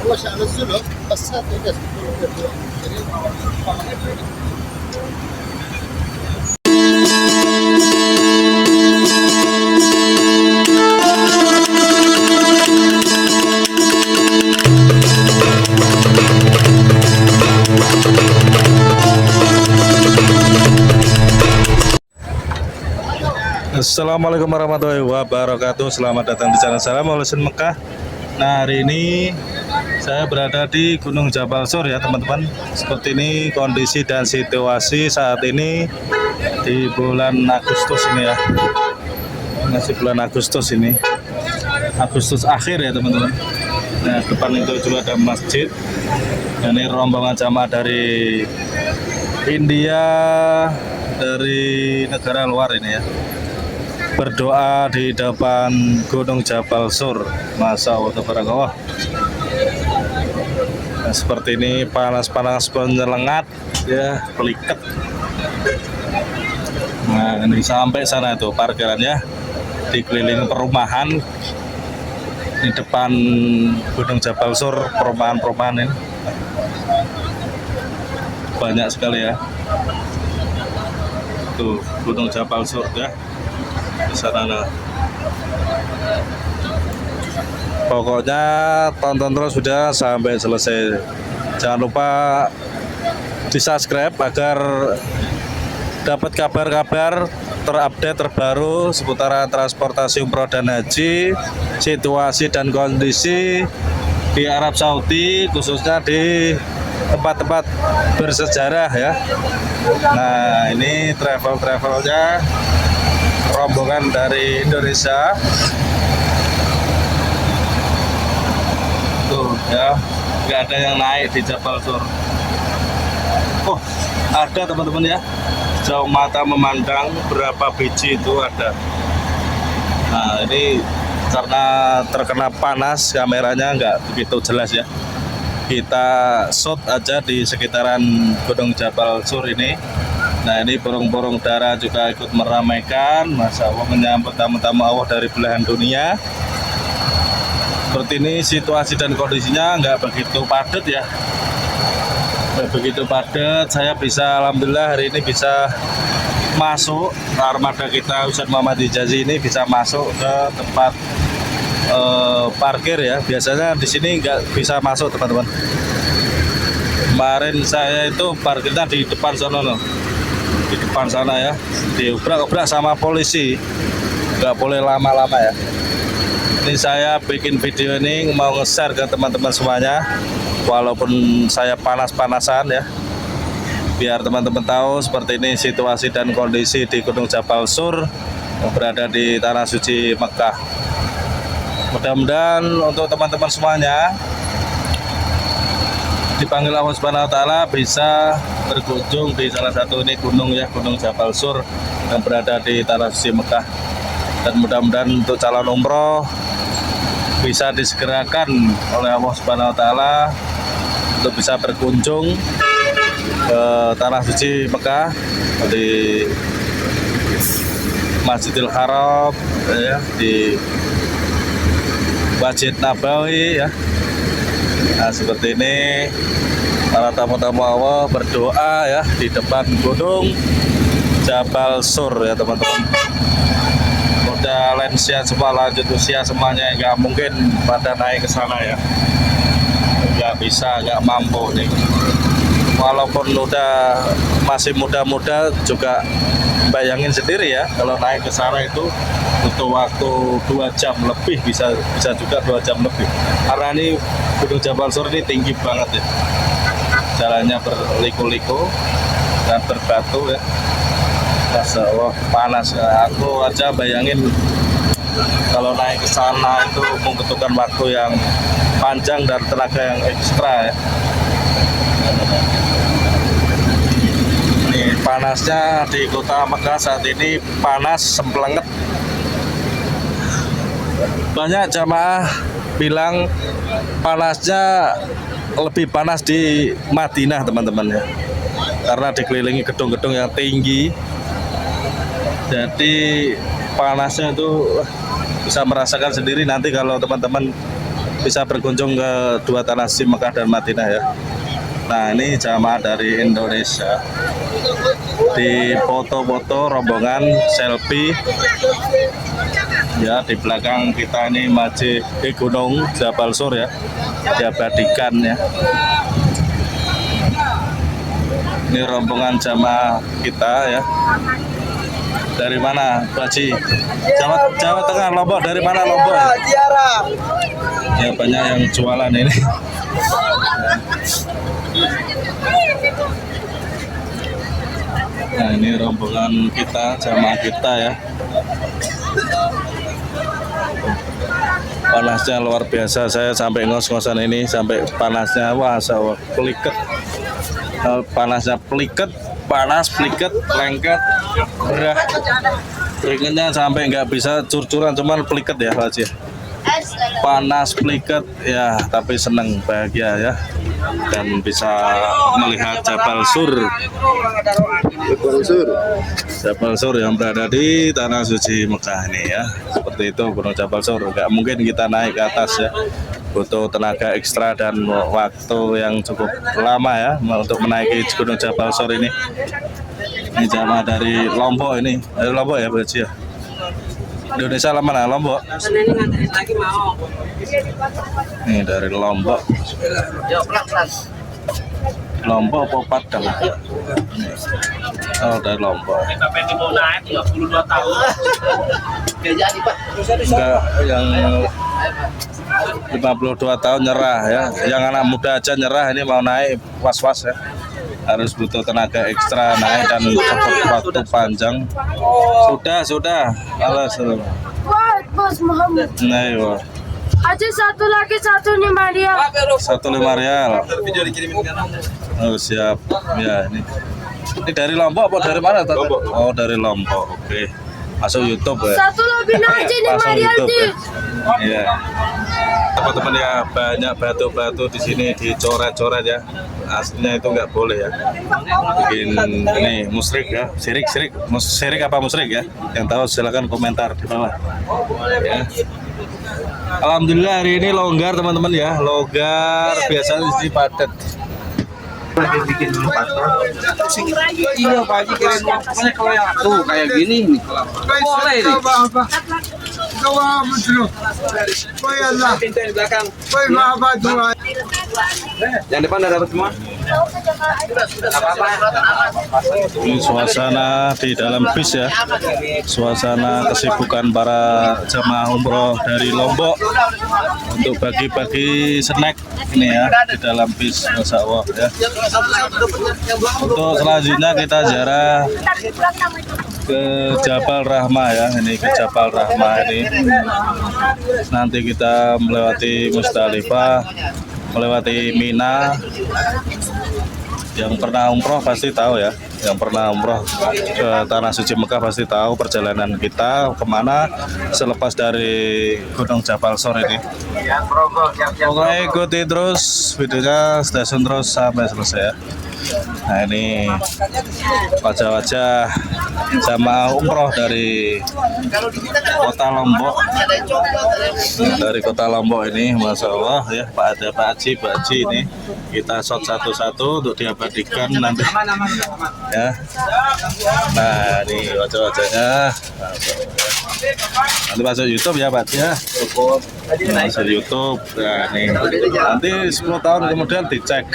وش انزله بس هات الناس. Assalamualaikum warahmatullahi wabarakatuh. Selamat datang di channel saya Maulusin Mekah. Nah, hari ini saya berada di Gunung Jabal Sur ya teman-teman. Seperti ini kondisi dan situasi saat ini di bulan Agustus ini ya. Masih bulan Agustus ini, Agustus akhir ya teman-teman. Nah, depan itu juga ada masjid. Dan ini rombongan jamaah dari India, dari negara luar ini ya, berdoa di depan Gunung Jabal Sur. Masya Allah tabarakallah. Nah, seperti ini panas-panas penyelengat ya, peliket. Nah, ini sampai sana itu parkirannya, dikelilingi perumahan di depan Gunung Jabal Sur. Perumahan-perumahan ini banyak sekali ya. Tuh Gunung Jabal Sur ya di sana. Pokoknya tonton terus sudah sampai selesai. Jangan lupa di subscribe agar dapat kabar-kabar terupdate terbaru seputaran transportasi umroh dan haji, situasi dan kondisi di Arab Saudi, khususnya di tempat-tempat bersejarah ya. Nah, ini travelnya rombongan dari Indonesia tuh ya, nggak ada yang naik di Jabal Sur. Oh, ada teman-teman ya, jauh mata memandang berapa biji itu ada. Nah, ini karena terkena panas kameranya nggak begitu jelas ya. Kita shoot aja di sekitaran Gunung Jabal Sur ini. Nah, ini burung-burung dara juga ikut meramaikan. Masya Allah, menyambut tamu-tamu Allah dari belahan dunia. Seperti ini situasi dan kondisinya nggak begitu padat ya, nggak begitu padat. Saya bisa, alhamdulillah hari ini bisa masuk armada kita Ustadz Muhammad Hijazi ini bisa masuk ke tempat parkir ya. Biasanya di sini nggak bisa masuk teman-teman. Kemarin saya itu parkirnya di depan sana loh, di depan sana ya, diobrak-obrak sama polisi, nggak boleh lama-lama ya. Ini saya bikin video ini mau nge-share ke teman-teman semuanya, walaupun saya panas-panasan ya, biar teman-teman tahu seperti ini situasi dan kondisi di Gunung Jabal Sur yang berada di Tanah Suci Mekah. Mudah-mudahan untuk teman-teman semuanya dipanggil Allah Subhanahu wa Ta'ala bisa berkunjung di salah satu ini gunung ya, Gunung Jabal Sur yang berada di Tanah Suci Mekah. Dan mudah-mudahan untuk calon umroh bisa disegerakan oleh Allah Subhanahu wa Ta'ala untuk bisa berkunjung ke Tanah Suci Mekah di Masjidil Haram ya, di Masjid Nabawi ya. Nah, seperti ini para tamu-tamu Allah berdoa ya di depan Gunung Jabal Sur ya teman-teman. Udah lansia semua, lanjut usia semuanya nggak mungkin pada naik ke sana ya, nggak bisa, nggak mampu nih. Walaupun udah masih muda-muda juga bayangin sendiri ya, kalau naik ke sana itu butuh waktu 2 jam lebih, bisa juga 2 jam lebih, karena ini Gunung Jabal Sur ini tinggi banget ya, jalannya berliku-liku dan berbatu ya. Masya Allah, panas. Aku aja bayangin kalau naik ke sana itu membutuhkan waktu yang panjang dan tenaga yang ekstra ya. Ini panasnya di kota Mekah saat ini, panas semplenget. Banyak jamaah bilang panasnya lebih panas di Madinah teman-teman ya, karena dikelilingi gedung-gedung yang tinggi. Jadi panasnya itu bisa merasakan sendiri nanti kalau teman-teman bisa berkunjung ke dua tanah suci Mekah dan Madinah ya. Nah ini jamaah dari Indonesia di foto-foto rombongan selfie ya. Di belakang kita ini masjid di Gunung Jabal Sur ya, diabadikan ya. Ini rombongan jamaah kita ya. Dari mana, Pak Haji? Jawa Tengah, Lombok. Dari mana Lombok? Ya banyak yang jualan ini. Nah ini rombongan kita, jamaah kita ya. Panasnya luar biasa, saya sampai ngos-ngosan ini, sampai panasnya wah peliket. Panasnya peliket, panas, peliket, lengket, gerah. Keringetnya sampai nggak bisa curcuran, cuman peliket ya Pak Haji. Panas, peliket ya, tapi seneng, bahagia ya, dan bisa melihat Jabal Sur. Jabal Sur yang berada di tanah suci Mekah ini ya. Seperti itu Gunung Jabal Sur. Nggak mungkin kita naik ke atas ya, butuh tenaga ekstra dan waktu yang cukup lama ya untuk menaiki Gunung Jabal Sur ini. Ini jamaah dari Lombok ini, dari Lombok ya Pak Haji ya. Indonesia mana? Lombok. Ini dari Lombok. Lombok apa Padang? Oh dari Lombok. Enggak, yang 52 tahun nyerah ya. Yang anak muda aja nyerah, ini mau naik was-was ya. Harus butuh tenaga ekstra naik dan cukup waktu panjang. Sudah. Halo, Bos Muhammad. Nah, iya. Aja satu lagi 1,5 rial. 1,5 rial. Oh siap. Ya ini. Ini dari Lombok apa dari mana? Lombok. Oh dari Lombok. Oke. Masuk YouTube ya. Satu lebih aja 5 rial sih. Iya. Teman-teman ya, banyak batu-batu di sini dicoret-coret ya. Aslinya itu nggak boleh ya. Bikin ini musyrik ya, syirik apa musyrik ya? Yang tahu silakan komentar di bawah. Ya. Alhamdulillah hari ini longgar teman-teman ya, longgar. Biasanya di sini padat. Lagi bikin paspor. Iya Pak Haji kirim uangnya kalau yang tuh kayak gini nih. Boleh nih. Pintu di belakang. Yang depan udah dapat semua. Ini suasana di dalam bis ya, suasana kesibukan para jamaah umroh dari Lombok untuk bagi-bagi snack ini ya di dalam bis, Masya Allah ya. Untuk selanjutnya kita ziarah ke Jabal Rahmah ya, ini ke Jabal Rahmah ini. Nanti kita melewati Musdalifah, melewati Mina. Yang pernah umroh pasti tahu ya, yang pernah umroh ke tanah suci Mekah pasti tahu perjalanan kita kemana selepas dari Gunung Jabal Sur ini. Pokoknya ikuti terus videonya, stasiun terus sampai selesai ya. Nah ini wajah-wajah jamaah umroh dari kota Lombok. Dari kota Lombok ini, Masya Allah ya, Pak Haji ini kita shot satu-satu untuk diabadikan nanti ya. Nah ini wajah-wajahnya nanti masuk YouTube ya Pak ya, masuk YouTube. Nah nih nanti 10 tahun kemudian dicek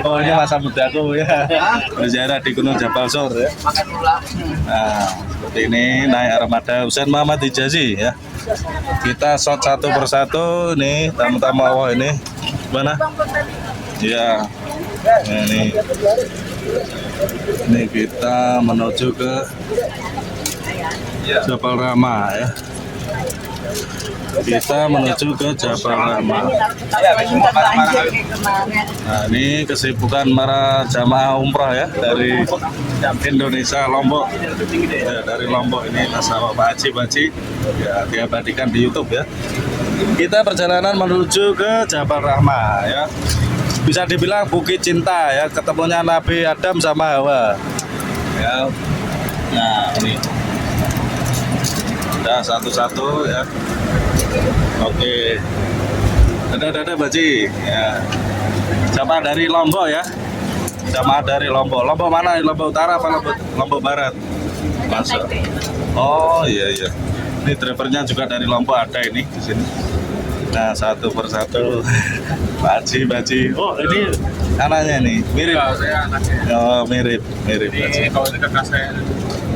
oh ini masa mudaku ya, berziarah di Gunung Jabal Sur ya. Nah seperti ini naik armada Husain Muhammad Hijazi ya. Kita shot satu persatu nih tamu-tamu Allah ini mana ya. Nah, ini kita menuju ke Jabal Rahmah ya. Kita menuju ke Jabal Rahmah. Nah ini kesibukan para jamaah umroh ya dari Indonesia Lombok ya, dari Lombok ini bersama Pak Haji ya, diabadikan di YouTube ya. Kita perjalanan menuju ke Jabal Rahmah ya. Bisa dibilang bukit cinta ya, ketemunya Nabi Adam sama Hawa ya. Nah ini udah satu-satu ya. Oke Ada Baji. Ya. Jamaah dari Lombok ya. Jamaah dari Lombok. Lombok mana? Lombok Utara apa Lombok Barat? Masuk. Oh iya. Ini drivernya juga dari Lombok ada ini di sini. Nah, satu persatu. Baji. Oh, ini anaknya nih. Mirip. Saya anaknya. Oh, mirip Baji. Kalau ini kakak saya.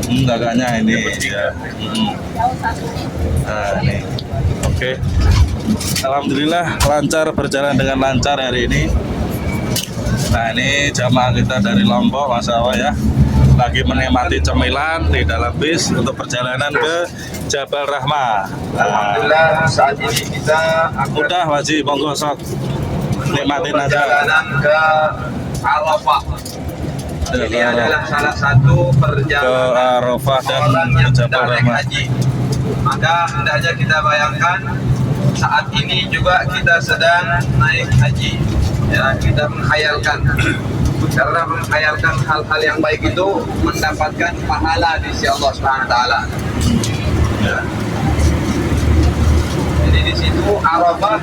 Kakaknya ini ya. Nah, ini. Oke. Alhamdulillah lancar, berjalan dengan lancar hari ini. Nah, ini jamaah kita dari Lombok, Masya Allah ya, lagi menikmati cemilan di dalam bis untuk perjalanan ke Jabal Rahmah. Alhamdulillah saat ini kita Udah Waji, monggo sok nikmatin aja. perjalanan ke Arafah. Ini Ke- adalah salah satu Ke perjalanan Arafah dan orang ke yang Jabal sedang naik Rahmah. haji. Maka hendaknya kita bayangkan saat ini juga kita sedang naik haji. Ya, kita menghayalkan karena menghayalkan hal-hal yang baik itu mendapatkan pahala di sisi Allah Subhanahu wa taala. Ya. Jadi di situ Arafah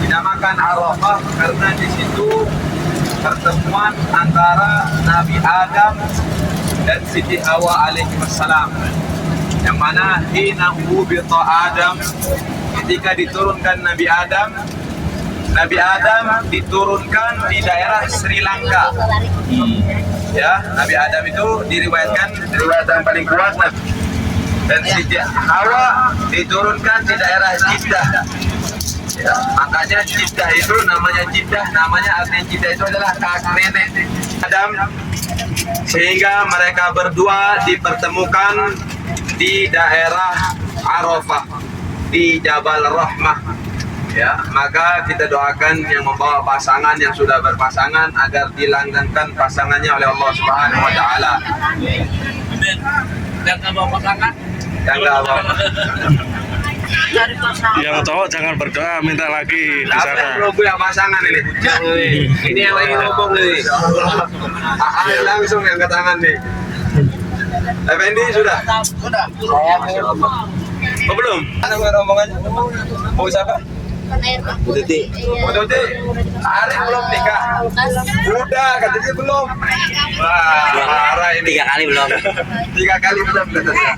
dinamakan Arafah karena di situ pertemuan antara Nabi Adam dan Siti Hawa alaihi wassalam. Yang mana hina hubita Adam, ketika diturunkan Nabi Adam diturunkan di daerah Sri Lanka. Ya, Nabi Adam itu diriwayatkan riwayat yang paling kuat, dan Siti Hawa diturunkan di daerah Jeddah. Ya, makanya Jeddah itu namanya Jeddah, artinya Jeddah itu adalah kakek nenek Adam, sehingga mereka berdua dipertemukan di daerah Arafah di Jabal Rahmah. Ya, maka kita doakan yang membawa pasangan, yang sudah berpasangan, agar dilanggengkan pasangannya oleh Allah Subhanahu wa taala. Dan bawa pasangan Yang nggak mau. Yang cowok jangan berdoa, minta lagi di Apa yang sana. belum punya pasangan ini? Ini yang lagi ngomong nih. Langsung yang ke tangan nih. Effendi sudah? Oh, belum? Mana rombongannya? Mau siapa? Tuti. Arif belum nikah. Udah, katanya belum. Wah, parah ini. 3 kali belum. 3 kali belum katanya.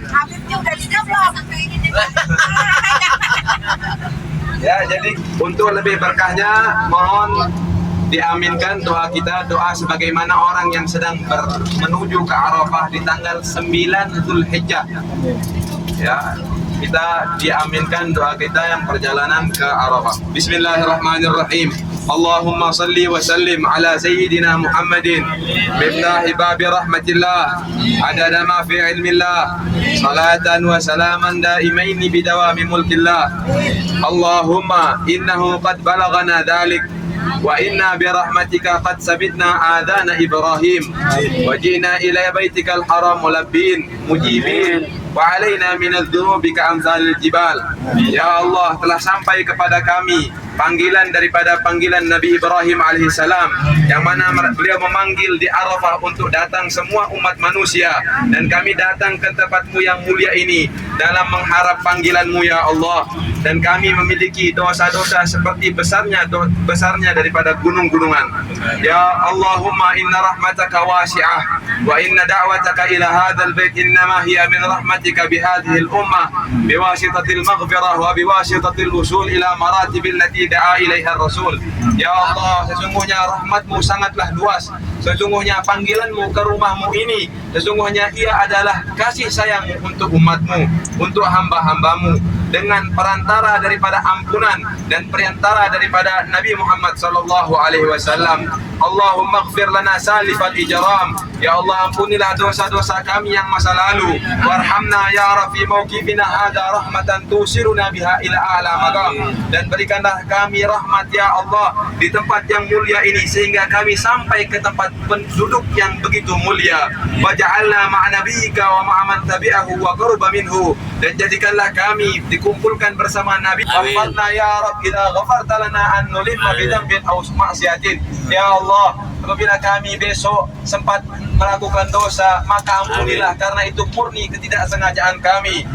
Ya, jadi untuk lebih berkahnya mohon diaminkan doa kita, doa sebagaimana orang yang sedang menuju ke Arafah di tanggal 9 Zulhijjah. Ya, kita diaminkan doa kita yang perjalanan ke Arafah. Bismillahirrahmanirrahim. Allahumma salli wa sallim ala sayyidina Muhammadin miftahi babi rahmatillah adada ma fi ilmillah salatan wa salaman daimaini bidawami mulkillah. Allahumma innahu qad balagana dhalik وإنا برحمتك قد سبتنا آذان إبراهيم وجئنا إلى بيتك الحرام ملبين مجيبين وعلينا من الذنوب كأمثال الجبال. Ya Allah, telah sampai kepada kami panggilan daripada panggilan Nabi Ibrahim alaihissalam, yang mana beliau memanggil di Arafah untuk datang semua umat manusia, dan kami datang ke tempatmu yang mulia ini dalam mengharap panggilanmu ya Allah. Dan kami memiliki dosa-dosa seperti besarnya daripada gunung-gunungan. Ya Allahumma inna rahmataka wasi'ah wa inna da'wataka ila hadzal bait innama hiya min rahmatika bihadhihi al-ummah biwasitatil maghfirah wa biwasitatil usul ila maratibil lati da'a ilaiha rasul. Ya Allah, sesungguhnya rahmatmu sangatlah luas. Sesungguhnya panggilanmu ke rumahmu ini, sesungguhnya ia adalah kasih sayangmu untuk umatmu, untuk hamba-hambamu, dengan perantara daripada ampunan dan perantara daripada Nabi Muhammad sallallahu alaihi wasallam. Allahumma ighfir lana salifal ijram. Ya Allah, ampunilah dosa-dosa kami yang masa lalu. Warhamna ya Rabbi mauqifina hadza rahmatan tusiruna biha ila a'la maqam. Dan berikanlah kami rahmat ya Allah di tempat yang mulia ini, sehingga kami sampai ke tempat penduduk yang begitu mulia. Waja'alna ma'a nabiyyika wa ma'a man tabi'ahu wa qurba minhu. Dan jadikanlah kami dikumpulkan bersama Nabi. Amin. Ya Rabb, idza ghafarta lana an nulimma bi dhanbin aw ma'siyatin. Ya Allah, Apabila kami besok sempat melakukan dosa, maka ampunilah karena itu murni ketidaksengajaan kami.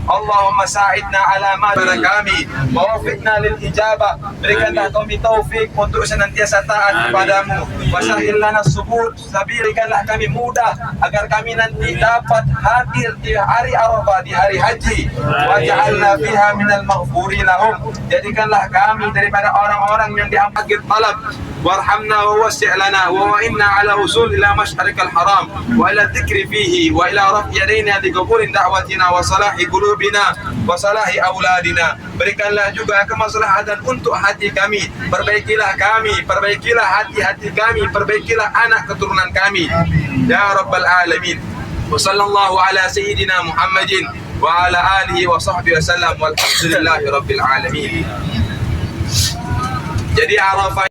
Allahumma sa'idna ala ma kami wa wafiqna lil ijabah. Berikanlah kami taufik untuk senantiasa taat kepadamu. Wasahil lana subur, berikanlah kami mudah agar kami nanti dapat hadir di hari Arafah, di hari haji. Waj'alna fiha minal maghfurin lahum. Jadikanlah kami daripada orang-orang yang diampuni talab. وارحمنا ووسع لنا ووئنا على وصول إلى مشعرك الحرام وإلى الذكر فيه وإلى رفع يدينا لقبول دعوتنا وصلاح قلوبنا وصلاح أولادنا. Berikanlah juga kemaslahatan untuk hati kami. Perbaikilah kami, perbaikilah hati-hati kami, perbaikilah anak keturunan kami. Ya Rabbal Alamin. Wa sallallahu ala sayyidina Muhammadin wa ala alihi wa sahbihi wa sallam walhamdulillahi Rabbil Alamin. Jadi Arafah